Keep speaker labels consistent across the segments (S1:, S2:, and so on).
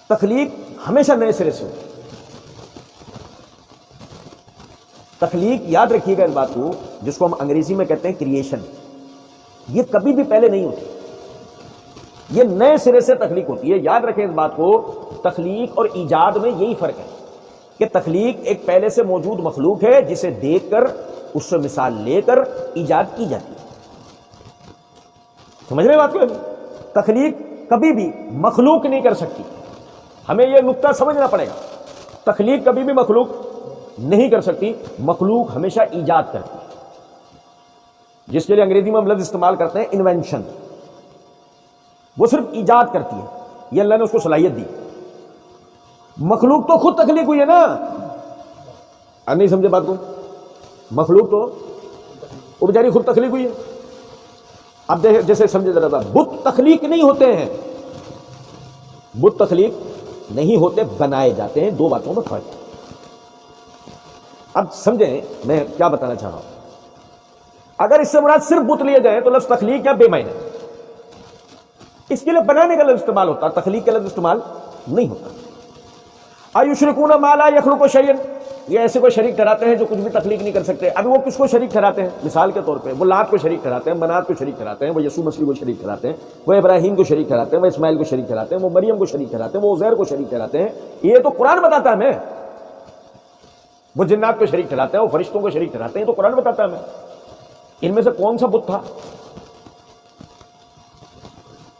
S1: تخلیق ہمیشہ نئے سرے سے ہوتی ہے. تخلیق یاد رکھیے گا اس بات کو، جس کو ہم انگریزی میں کہتے ہیں کریشن، یہ کبھی بھی پہلے نہیں ہوتی، یہ نئے سرے سے تخلیق ہوتی ہے. یاد رکھیں اس بات کو، تخلیق اور ایجاد میں یہی فرق ہے کہ تخلیق ایک پہلے سے موجود مخلوق ہے جسے دیکھ کر اس سے مثال لے کر ایجاد کی جاتی ہے. سمجھ رہے بات کو؟ تخلیق کبھی بھی مخلوق نہیں کر سکتی، ہمیں یہ نقطہ سمجھنا پڑے گا. تخلیق کبھی بھی مخلوق نہیں کر سکتی، مخلوق ہمیشہ ایجاد کرتی ہے، جس کے لیے انگریزی میں ہم لفظ استعمال کرتے ہیں انوینشن. وہ صرف ایجاد کرتی ہے، یہ اللہ نے اس کو صلاحیت دی. مخلوق تو خود تخلیق ہوئی ہے نا، نہیں سمجھے بات کو؟ مخلوق تو وہ بیچاری خود تخلیق ہوئی ہے. اب دیکھیں جیسے سمجھے ذرا بات، بت تخلیق نہیں ہوتے ہیں، بت تخلیق نہیں ہوتے، بنائے جاتے ہیں. دو باتوں میں فرق ہے. اب سمجھیں میں کیا بتانا چاہ رہا ہوں. اگر اس سے مراد صرف بت لیے جائیں تو لفظ تخلیق یا بے معنی، اس کے لیے بنانے کا لفظ استعمال ہوتا، تخلیق کا لفظ استعمال نہیں ہوتا. ایشرکون ما لا یخلق شیئا، یہ ایسے کوئی شریک ٹھہراتے ہیں جو کچھ بھی تخلیق نہیں کر سکتے. ابھی وہ کس کو شریک ٹھہراتے ہیں؟ مثال کے طور پہ وہ لات کو شریک ٹھہراتے ہیں، منات کو شریک ٹھہراتے ہیں، وہ یسوع مسیح کو شریک ٹھہراتے ہیں، وہ ابراہیم کو شریک ٹھہراتے ہیں، وہ اسماعیل کو شریک ٹھہراتے ہیں، وہ مریم کو شریک ٹھہراتے ہیں، وہ عزیر کو شریک ٹھہراتے ہیں. یہ تو قرآن بتاتا ہے ہمیں. وہ جنات کو شریک ٹھہراتے ہیں، وہ فرشتوں کو شریک ٹھہراتے ہیں، تو قرآن بتاتا ہے ہمیں. ان میں سے کون سا بت تھا؟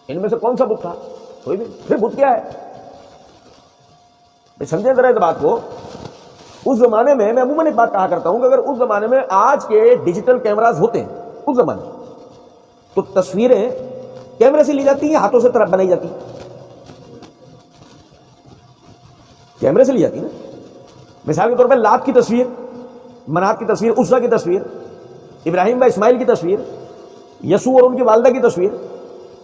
S1: ان میں سے کون سا بت تھا؟ کوئی بھی. پھر بت کیا ہے؟ سمجھیں ذرا اس بات کو. اس زمانے میں عموماً ایک بات کہا کرتا ہوں کہ اگر اس زمانے میں آج کے ڈیجیٹل کیمراز ہوتے ہیں اس زمانے تو تصویریں کیمرے سے لی جاتی ہیں، ہاتھوں سے طرف بنائی جاتی ہیں. کیمرے سے لی جاتی نا. مثال کے طور پہ لات کی تصویر، منات کی تصویر، عزا کی تصویر، ابراہیم و اسماعیل کی تصویر، یسوع اور ان کی والدہ کی تصویر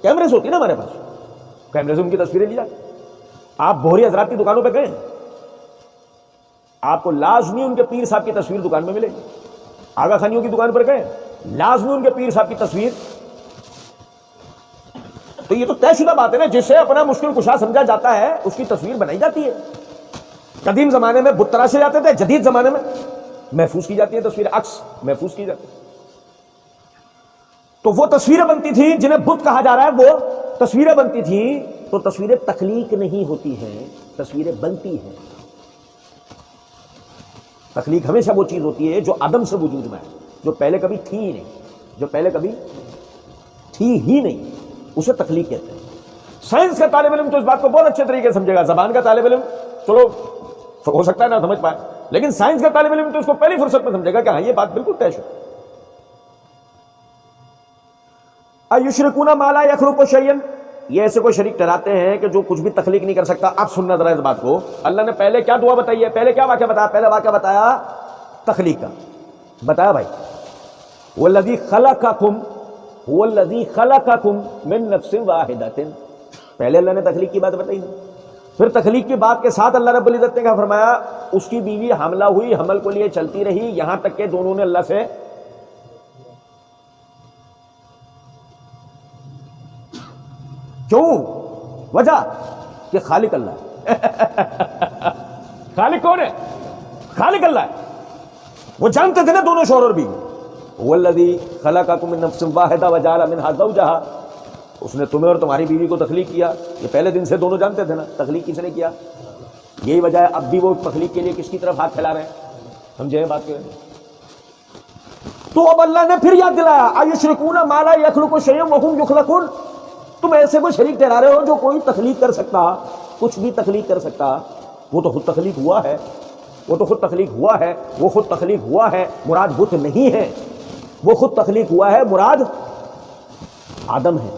S1: کیمرے سے ہوتی ہے نا ہمارے پاس. کیمرے سے ان کی تصویریں لی جاتی. آپ بوہری حضرات کی دکانوں پہ گئے، آپ کو لازمی ان کے پیر صاحب کی تصویر دکان میں ملے گی. آغا خانیوں کی دکان پر گئے، لازمی ان کے پیر صاحب کی تصویر. تو یہ تو طے شدہ بات ہے نا، جسے اپنا مشکل کشا سمجھا جاتا ہے اس کی تصویر بنائی جاتی ہے. قدیم زمانے میں بت تراشے جاتے تھے، جدید زمانے میں محفوظ کی جاتی ہے تصویر، عکس محفوظ کی جاتی ہے. تو وہ تصویریں بنتی تھیں جنہیں بت کہا جا رہا ہے، وہ تصویریں بنتی تھیں. تو تصویریں تخلیق نہیں ہوتی ہیں، تصویریں بنتی ہیں. تخلیق ہمیشہ وہ چیز ہوتی ہے جو عدم سے وجود میں ہے، جو پہلے کبھی تھی ہی نہیں، جو پہلے کبھی تھی ہی نہیں، اسے تخلیق کہتے ہیں. سائنس کا طالب علم تو اس بات کو بہت اچھے طریقے سے سمجھے گا. زبان کا طالب علم چلو ہو سکتا ہے نہ سمجھ پائے، لیکن سائنس کا طالب علم تو اس کو پہلی فرصت میں سمجھے گا کہ ہاں یہ بات بالکل طے شدہ. ایشرکون ما لا یخلق شیئا، یہ ایسے کوئی شریک ٹھہراتے ہیں کہ جو کچھ بھی تخلیق نہیں کر سکتا. اب سننا ذرا اس بات کو. اللہ نے پہلے کیا دعا بتائی ہے، پہلے کیا واقعہ بتایا؟ پہلا واقعہ بتایا تخلیق کا، بتایا بھائی والذی خلقکم، هو الذی خلقکم من نفس واحدۃ. پہلے اللہ نے تخلیق کی بات بتائی نا. پھر تخلیق کی بات کے ساتھ اللہ رب العزت نے کیا فرمایا؟ اس کی بیوی حاملہ ہوئی، حمل کو لیے چلتی رہی، یہاں تک کہ دونوں نے اللہ سے کیوں؟ وجہ کہ خالق اللہ ہے. خالق کون ہے؟ خالق اللہ ہے. وہ جانتے تھے نا دونوں شوہر اور بیوی. والذی خلقکم من نفس واحدہ وجعل منہا زوجہا، اس نے تمہیں اور تمہاری بیوی کو تخلیق کیا. یہ پہلے دن سے دونوں جانتے تھے نا تخلیق کس نے کیا. یہی وجہ ہے اب بھی وہ تخلیق کے لیے کس کی طرف ہاتھ پھیلا رہے ہیں. سمجھے بات کے؟ تو اب اللہ نے پھر یاد دلایا ایشرکون ما لا یخلق شیئا وهم یخلقون. تم ایسے کوئی شریک ٹھہرا رہے ہو جو کوئی تخلیق کر سکتا، کچھ بھی تخلیق کر سکتا. وہ تو خود تخلیق ہوا ہے، وہ تو خود تخلیق ہوا ہے، وہ خود تخلیق ہوا ہے. مراد بت نہیں ہے، وہ خود تخلیق ہوا ہے. مراد آدم ہے،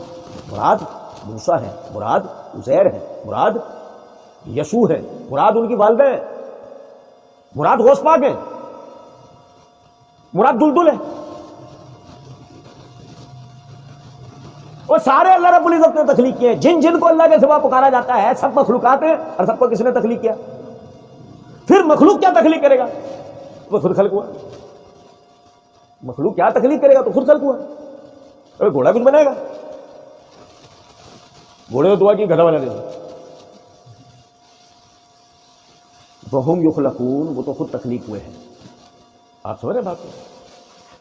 S1: مراد موسیٰ ہے، مراد عزیر ہے، مراد یسوع ہے، مراد ان کی والدہ ہے، مراد غوث پاک ہے، مراد دلدل ہے. وہ سارے اللہ رب العزت نے تخلیق کیے. جن جن کو اللہ کے سوا پکارا جاتا ہے سب مخلوقات ہیں، اور سب کو کس نے تخلیق کیا؟ پھر مخلوق کیا تخلیق کرے گا؟ وہ خود خلق ہوا. مخلوق کیا تخلیق کرے گا؟ تو خود خلق ہوا. گھوڑا کچھ بنائے گا؟ گھوڑے کو دعا کی گدھا بنا دے گا. وہم یخلقون، وہ تو خود تخلیق ہوئے ہیں. آپ سمجھ رہے بات کو؟